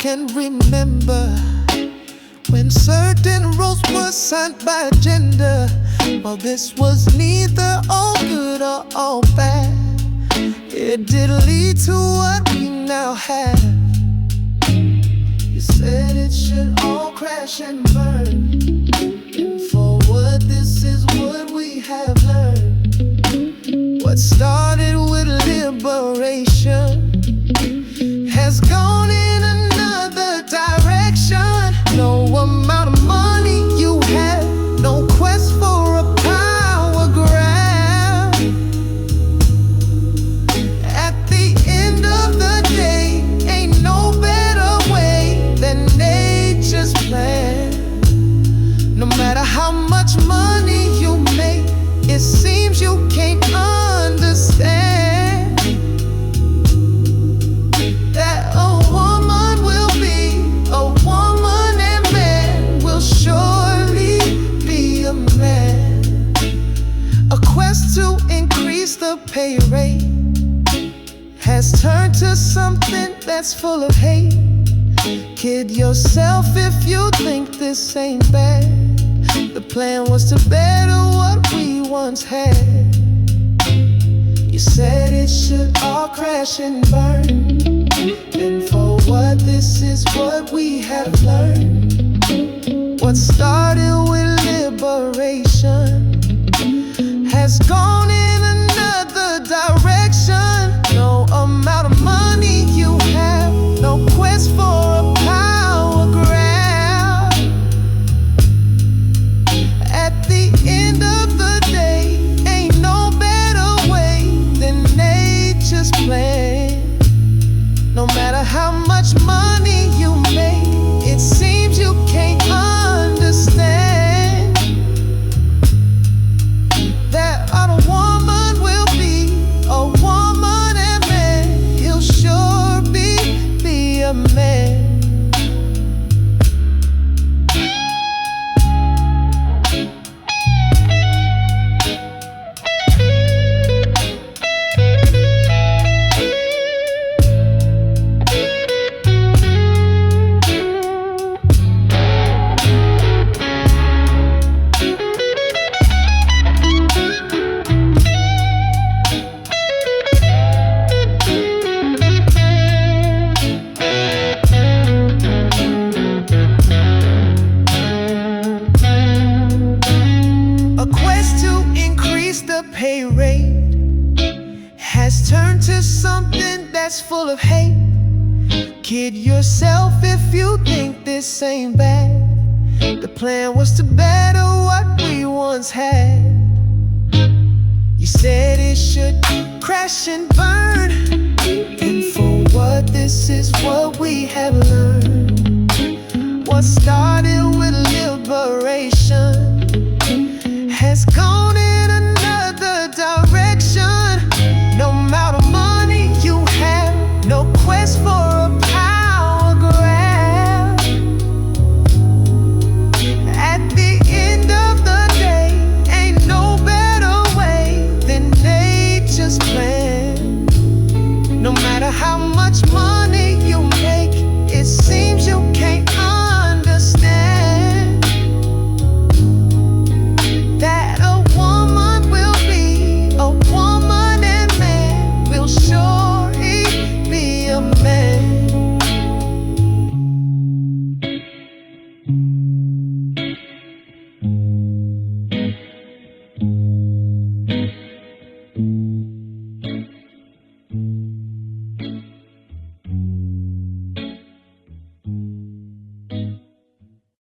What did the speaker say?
can remember when certain roles were signed by gender. Well, this was neither all good or all bad. It did lead to what we now have. You said it should all crash and burn, and for what this is what we have learned. What started with liberation has gone in another direction. No amount of money you have, no quest for a power grab. At the end of the day, ain't no better way than nature's plan. No matter how much money you make, it seems you can't understand that a woman will be a woman, and man will surely be a man. A quest to increase the pay rate has turned to something that's full of hate. Kid yourself if you think this ain't bad. The plan was to better what we once had. You said it should all crash and burn, and for what this is what we have learned. What started with liberation has gone in another direction. No amount of money you have, no quest for a power grab. At the end of the day, ain't no better way than nature's plan. No matter how much money you make, it seems you can't understand that a woman will be a woman, and man, he'll sure be a man. Pay rate has turned to something that's full of hate. Kid yourself if you think this ain't bad. The plan was to better what we once had. You said it should crash and burn, and for what this is what we have learned. What started with liberation has gone in another direction. No amount of money you have, no quest for a power grab. At the end of the day, ain't no better way than nature's plan. No matter how much money